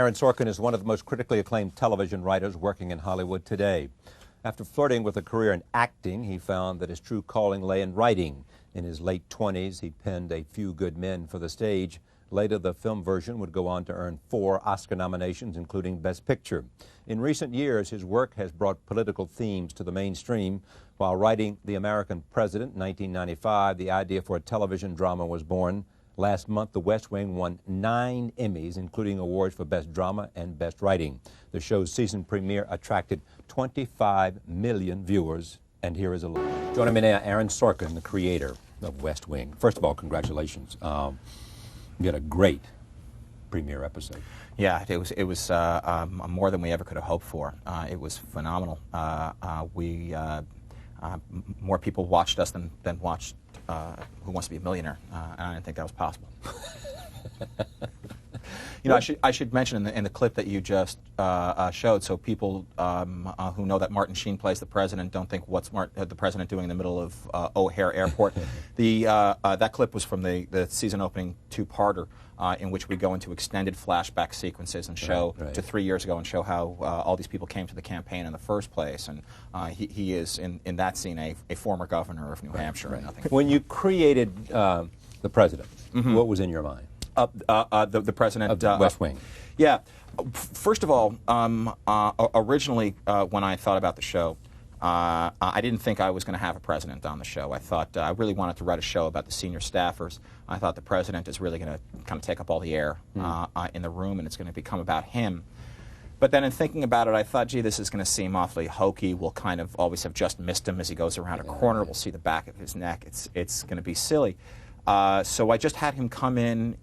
Aaron Sorkin is one of the most critically acclaimed television writers working in Hollywood today. After flirting with a career in acting, he found that his true calling lay in writing. In his late 20s, he penned A Few Good Men for the stage. Later, the film version would go on to earn 4 Oscar nominations, including Best Picture. In recent years, his work has brought political themes to the mainstream. While writing The American President in 1995, the idea for a television drama was born. Last month, The West Wing won 9 Emmys, including awards for Best Drama and Best Writing. The show's season premiere attracted 25 million viewers, and here is a look. Joining me now, Aaron Sorkin, the creator of West Wing. First of all, congratulations. You had a great premiere episode. Yeah, it was more than we ever could have hoped for. It was phenomenal. More people watched us than watched Who Wants to Be a Millionaire, and I didn't think that was possible. You know, I should mention in the clip that you just showed, so people who know that Martin Sheen plays the president don't think what's the president doing in the middle of O'Hare Airport. That clip was from the season opening 2-parter, in which we go into extended flashback sequences and show to 3 years ago and show how all these people came to the campaign in the first place. And he is in that scene a former governor of New Hampshire. And nothing. When you created the president, what was in your mind? The president of the West Wing. Yeah. First of all, originally when I thought about the show, I didn't think I was going to have a president on the show. I thought I really wanted to write a show about the senior staffers. I thought the president is really going to kind of take up all the air in the room, and it's going to become about him. But then in thinking about it, I thought, gee, this is going to seem awfully hokey. We'll kind of always have just missed him as he goes around a corner. We'll see the back of his neck. It's going to be silly. So I just had him come in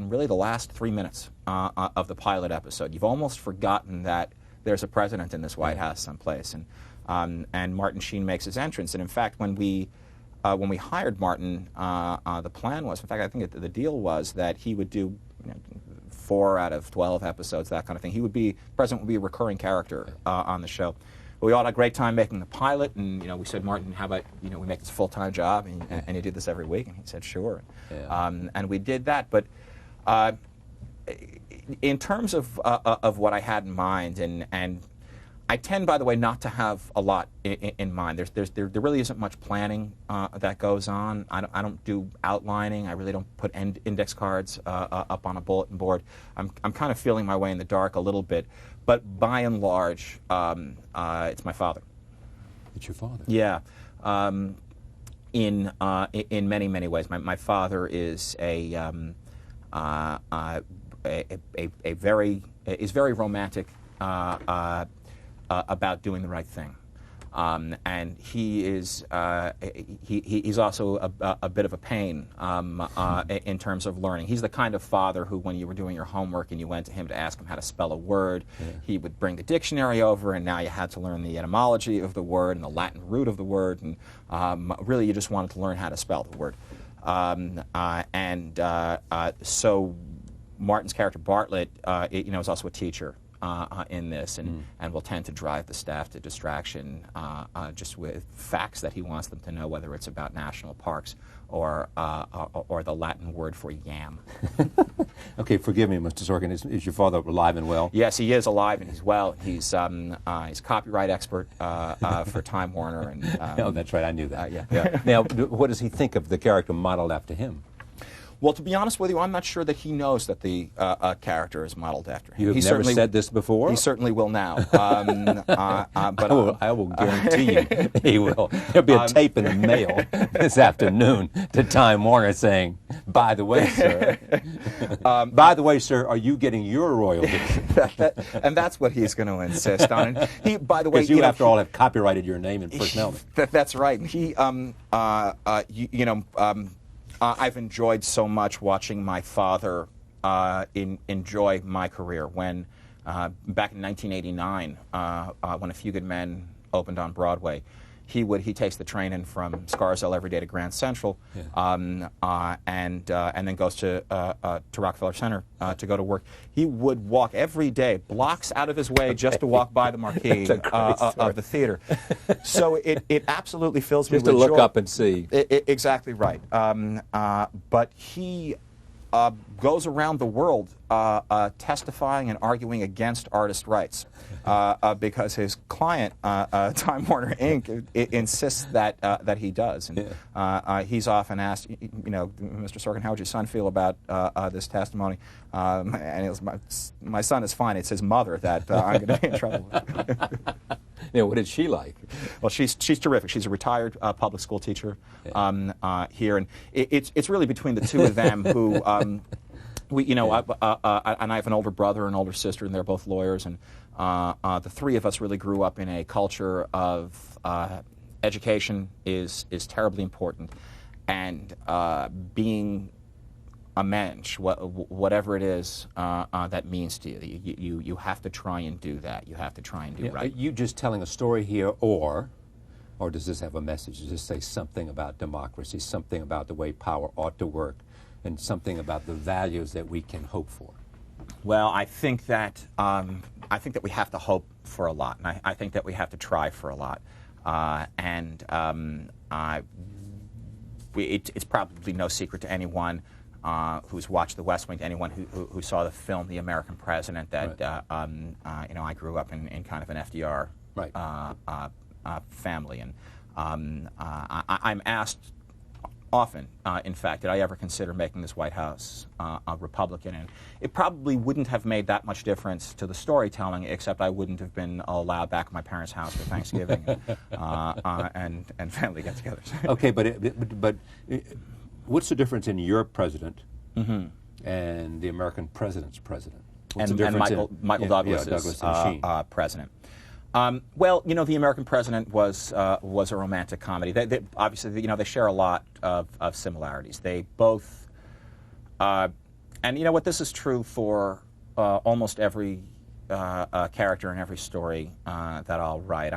really the last 3 minutes of the pilot episode. You've almost forgotten that there's a president in this White House someplace, and Martin Sheen makes his entrance. And in fact, when we hired Martin, the plan was, in fact, I think the deal was that he would do 4 out of 12 episodes, that kind of thing. The president would be a recurring character on the show. But we all had a great time making the pilot, and we said, Martin, how about we make this a full-time job, and you do this every week? And he said, sure. Yeah. And we did that. But in terms of what I had in mind, and I tend, by the way, not to have a lot in mind. There really isn't much planning that goes on. I don't do outlining. I really don't put index cards up on a bulletin board. I'm kind of feeling my way in the dark a little bit. But by and large, it's my father. It's your father? Yeah. In many, many ways. My father is very romantic about doing the right thing, and he is he's also a bit of a pain in terms of learning. He's the kind of father who, when you were doing your homework and you went to him to ask him how to spell a word, he would bring the dictionary over, and now you had to learn the etymology of the word and the Latin root of the word, and really you just wanted to learn how to spell the word. So Martin's character Bartlett, is also a teacher in this, and will tend to drive the staff to distraction just with facts that he wants them to know, whether it's about national parks or the Latin word for yam. Okay, forgive me, Mr. Sorkin. Is your father alive and well? Yes, he is alive and he's well. He's a copyright expert for Time Warner. And oh, that's right. I knew that. Yeah. Now, what does he think of the character modeled after him? Well, to be honest with you, I'm not sure that he knows that the character is modeled after him. You have never said this before? He certainly will now. But I will guarantee you he will. There'll be a tape in the mail this afternoon to Time Warner saying, by the way, sir, are you getting your royalty? And that's what he's going to insist on. And he, by the way, because you, after all, have copyrighted your name and personality. That's right. And he, I've enjoyed so much watching my father enjoy my career. When back in 1989, when A Few Good Men opened on Broadway, he takes the train in from Scarsdale every day to Grand Central, and then goes to Rockefeller Center to go to work. He would walk every day, blocks out of his way, just to walk by the marquee of the theater. So it absolutely fills me with joy. Just to look up and see. Exactly right. But he, goes around the world testifying and arguing against artist rights because his client, Time Warner Inc., insists that he does. And he's often asked, you know, Mr. Sorkin, how would your son feel about this testimony? And he goes, my son is fine. It's his mother that I'm going to be in trouble with. Yeah, what did she like? Well, she's terrific. She's a retired public school teacher here, and it's really between the two of them who and I have an older brother and older sister, and they're both lawyers, and the three of us really grew up in a culture of education is terribly important, and being a mensch, whatever it is that means to you, you have to try and do that. You have to try and do right. Are you just telling a story here, or does this have a message? Does this say something about democracy, something about the way power ought to work, and something about the values that we can hope for? Well, I think that we have to hope for a lot, and I think that we have to try for a lot, it's probably no secret to anyone who's watched The West Wing, to anyone who saw the film The American President, that right. I grew up in kind of an FDR right. Family, and I'm asked often, in fact, did I ever consider making this White House a Republican? And it probably wouldn't have made that much difference to the storytelling, except I wouldn't have been allowed back at my parents' house for Thanksgiving and family get-togethers. Okay, but what's the difference in your president and the American president's president? What's the difference and Michael Douglas's president? Well, you know, The American President was a romantic comedy. They obviously, you know, they share a lot of similarities. They both, and you know what, this is true for almost every character in every story that I'll write.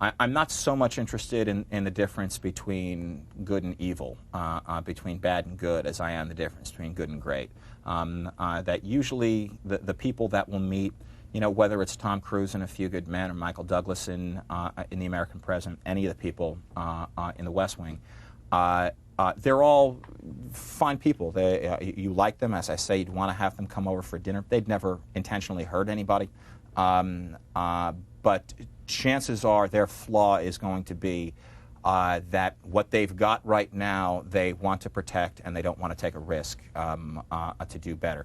I'm not so much interested in the difference between good and evil, between bad and good, as I am the difference between good and great. That usually the people that will meet, you know, whether it's Tom Cruise in A Few Good Men or Michael Douglas in The American President, any of the people in The West Wing, they're all fine people. You like them, as I say, you'd want to have them come over for dinner. They'd never intentionally hurt anybody, but chances are their flaw is going to be that what they've got right now they want to protect, and they don't want to take a risk to do better.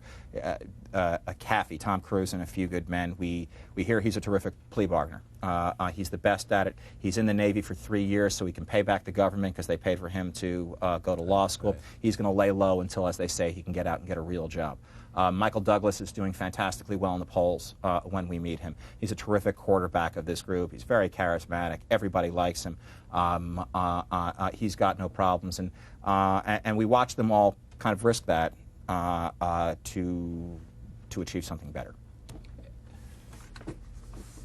Kathy, Tom Cruise in A Few Good Men, we hear he's a terrific plea bargainer. He's the best at it. He's in the Navy for 3 years so he can pay back the government because they paid for him to go to law school. Right. He's going to lay low until, as they say, he can get out and get a real job. Michael Douglas is doing fantastically well in the polls when we meet him. He's a terrific quarterback of this group. He's very charismatic. Everybody likes him. He's got no problems. And we watch them all kind of risk that to achieve something better.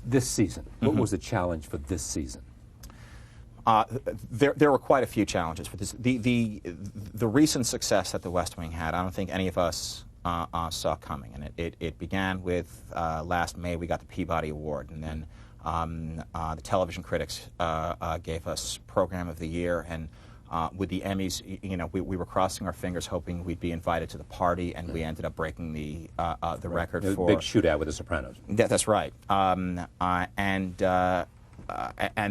This season, what was the challenge for this season? There were quite a few challenges for this. The recent success that The West Wing had, I don't think any of us saw coming, and it began with last May we got the Peabody Award, and then the television critics gave us Program of the Year, and with the Emmys, you know, we were crossing our fingers hoping we'd be invited to the party, and we ended up breaking the record for big shootout with The Sopranos. That's right, and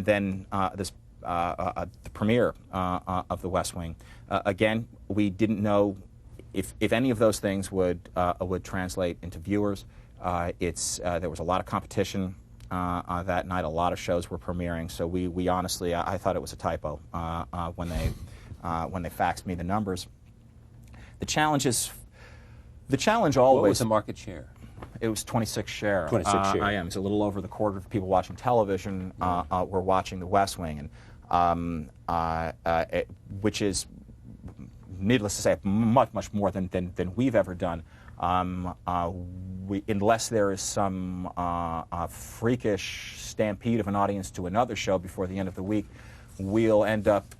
then this the premiere of The West Wing. Again, we didn't know if any of those things would translate into viewers. There was a lot of competition that night. A lot of shows were premiering, so we honestly, I thought it was a typo when they faxed me the numbers. The challenge always. What was the market share? It was 26 share. 26 share. I am. It's a little over the quarter of people watching television were watching The West Wing, and which is, needless to say, much more than we've ever done. Unless there is some freakish stampede of an audience to another show before the end of the week, we'll end up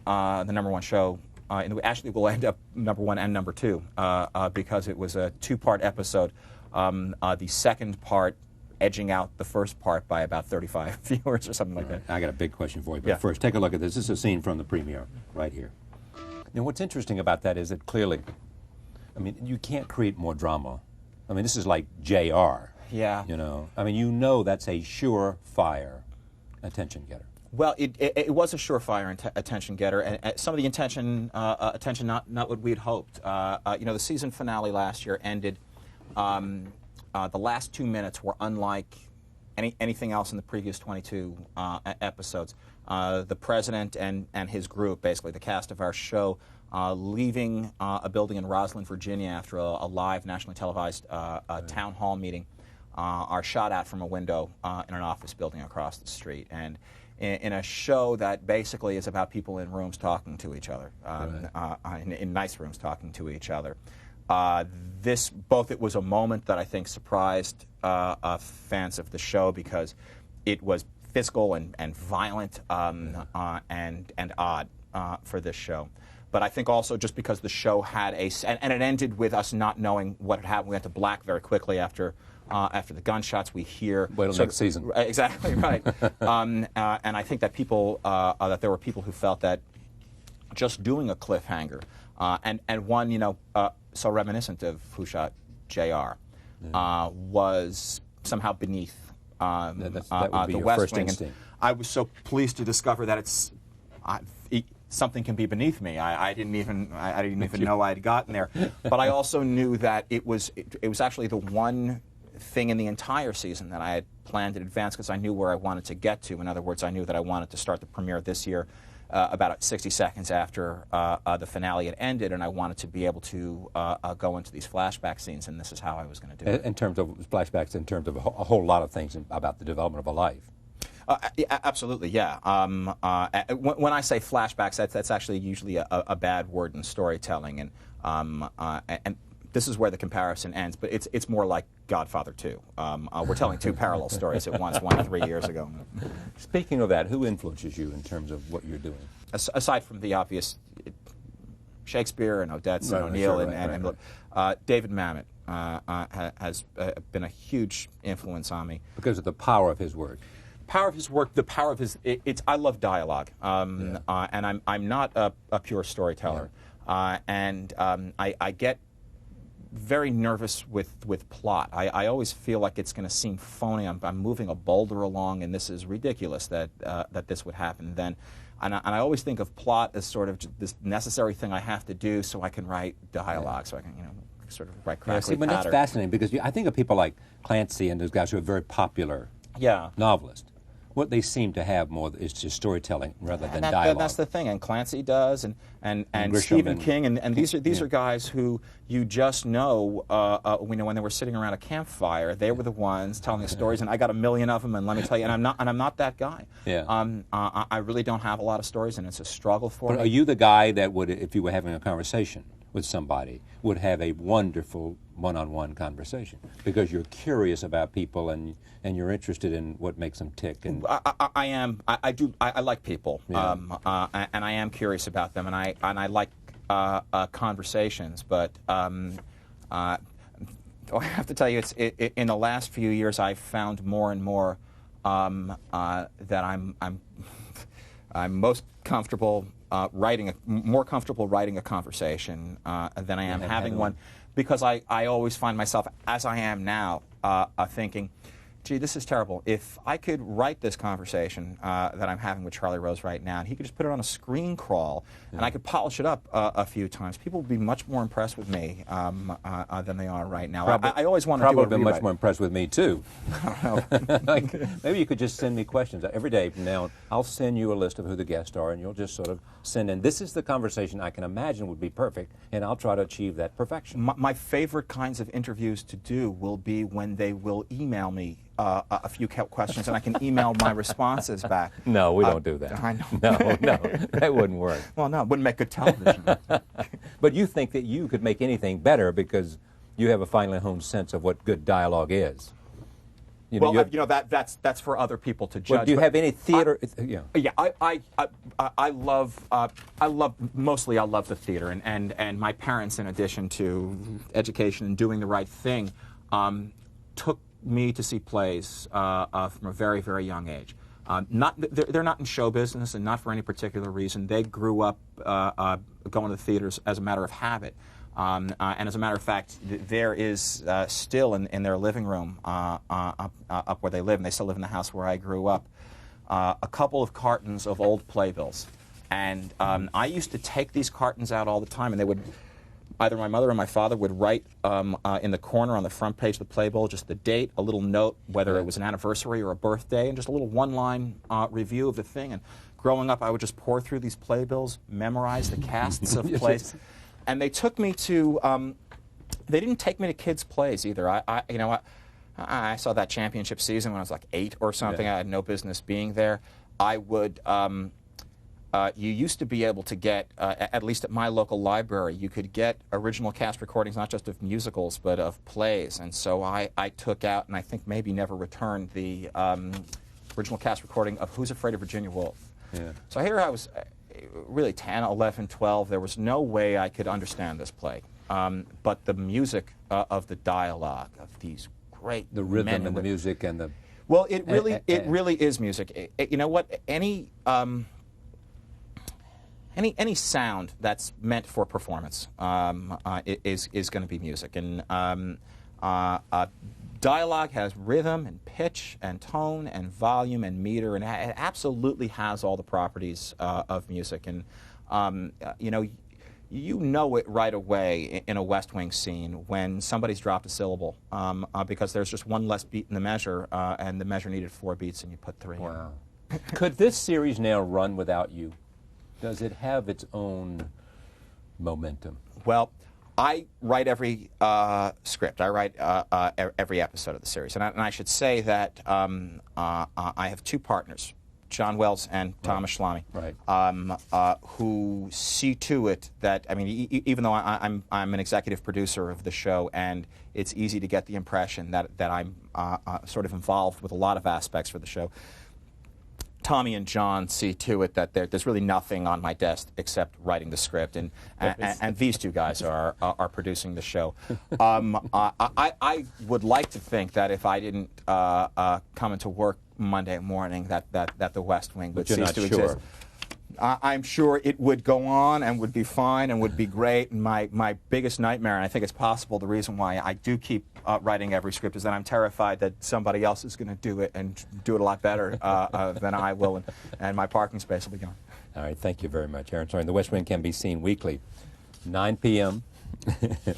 the #1 show. And actually, we'll end up #1 and #2 because it was a 2-part episode. The second part edging out the first part by about 35 viewers or something like that. I got a big question for you, but first, take a look at this. This is a scene from the premiere right here. Now, what's interesting about that is that clearly I mean, you can't create more drama. I mean, this is like JR. Yeah. You know, I mean, you know that's a surefire attention getter. Well, it was a surefire attention getter, and some of the attention not what we had hoped. You know, the season finale last year ended. The last 2 minutes were unlike anything else in the previous 22 episodes. The president and his group, basically the cast of our show, leaving a building in Roslyn, Virginia, after a live nationally televised town hall meeting, are shot at from a window in an office building across the street. And in a show that basically is about people in rooms talking to each other, in nice rooms talking to each other. It was a moment that I think surprised fans of the show because it was physical and violent and odd for this show. But I think also just because the show had and it ended with us not knowing what had happened. We went to black very quickly after the gunshots. We hear wait till next season. Exactly right. And I think that that there were people who felt that just doing a cliffhanger and one, you know, so reminiscent of Who Shot JR was somehow beneath that would be the your West first Wing. instinct. And I was so pleased to discover that something can be beneath me. I didn't even know I had gotten there. But I also knew that it was actually the one thing in the entire season that I had planned in advance because I knew where I wanted to get to. In other words, I knew that I wanted to start the premiere this year about 60 seconds after the finale had ended, and I wanted to be able to go into these flashback scenes, and this is how I was going to do it. In terms of flashbacks, in terms of a whole lot of things about the development of a life. Absolutely, yeah. When I say flashbacks, that's actually usually a bad word in storytelling, and this is where the comparison ends. But it's more like Godfather 2. We're telling two parallel stories at once, one 3 years ago. Speaking of that, who influences you in terms of what you're doing? Aside from the obvious Shakespeare and Odette and O'Neill and David Mamet has been a huge influence on me because of the power of his work. Power of his work, the power of his. I love dialogue, and I'm not a pure storyteller, and I get very nervous with plot. I always feel like it's going to seem phony. I'm moving a boulder along, and this is ridiculous that this would happen. Then, and I always think of plot as sort of this necessary thing I have to do so I can write dialogue, so I can sort of write crackly but that's fascinating because I think of people like Clancy and those guys who are very popular novelists. What they seem to have more is just storytelling rather than dialogue. That's the thing, and Clancy does, and Stephen King, and these are guys who you just know. When they were sitting around a campfire, they were the ones telling the stories, and I got a million of them. And let me tell you, and I'm not that guy. I really don't have a lot of stories, and it's a struggle for me. Are you the guy that would, if you were having a conversation with somebody, would have a wonderful one-on-one conversation because you're curious about people and you're interested in what makes them tick? And I am. I like people, and I am curious about them, and I like conversations. But I have to tell you, in the last few years, I've found more and more that I'm most comfortable more comfortable writing a conversation than I am having one, because I always find myself, as I am now, thinking, gee, this is terrible. If I could write this conversation that I'm having with Charlie Rose right now, and he could just put it on a screen crawl, and I could polish it up a few times, people would be much more impressed with me than they are right now. I always want to do a probably been much more impressed with me, too. Maybe you could just send me questions. Every day from now on, I'll send you a list of who the guests are, and you'll just sort of send in, this is the conversation I can imagine would be perfect, and I'll try to achieve that perfection. My favorite kinds of interviews to do will be when they will email me a few questions, and I can email my responses back. No, we don't do that. I know. No, that wouldn't work. Well, no, it wouldn't make good television. But you think that you could make anything better because you have a finely honed sense of what good dialogue is. That's for other people to judge. Well, do you have any theater? I love mostly I love the theater, and my parents, in addition to education and doing the right thing, took me to see plays from a very, very young age. They're not in show business, and not for any particular reason. They grew up going to the theaters as a matter of habit. And as a matter of fact, there is still in their living room up where they live, and they still live in the house where I grew up, a couple of cartons of old playbills. And I used to take these cartons out all the time, and they would, either my mother or my father would write in the corner on the front page of the playbill just the date, a little note, whether it was an anniversary or a birthday, and just a little one-line review of the thing. And growing up, I would just pour through these playbills, memorize the casts of plays. And they took me to, they didn't take me to kids' plays either. I saw that championship season when I was like 8 or something. I had no business being there. I would, you used to be able to get, at least at my local library, you could get original cast recordings, not just of musicals, but of plays. And so I took out, and I think maybe never returned, the original cast recording of Who's Afraid of Virginia Woolf. Yeah. So here I was, really 10, 11, 12. There was no way I could understand this play. But the music of the dialogue of these great the rhythm and the music and the... Well, it really is music. You know what? Any sound that's meant for performance is going to be music. And dialogue has rhythm and pitch and tone and volume and meter, and it absolutely has all the properties of music. And you know it right away in a West Wing scene when somebody's dropped a syllable because there's just one less beat in the measure, and the measure needed 4 beats, and you put 3 Wow. Could this series now run without you? Does it have its own momentum? Well, I write every script. I write every episode of the series. And I should say that I have 2 partners, John Wells and Thomas Schlamme, who see to it that, I mean, even though I'm an executive producer of the show, and it's easy to get the impression that I'm sort of involved with a lot of aspects for the show, Tommy and John see to it that there's really nothing on my desk except writing the script, and these 2 guys are producing the show. I would like to think that if I didn't come into work Monday morning, that the West Wing would cease to exist. I'm sure it would go on and would be fine and would be great. And my biggest nightmare, and I think it's possible the reason why I do keep writing every script, is that I'm terrified that somebody else is going to do it and do it a lot better than I will, and my parking space will be gone. All right, thank you very much, Aaron Sorkin. The West Wing can be seen weekly, 9 p.m.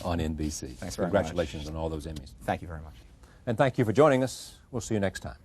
on NBC. Thanks very much. Congratulations on all those Emmys. Thank you very much. And thank you for joining us. We'll see you next time.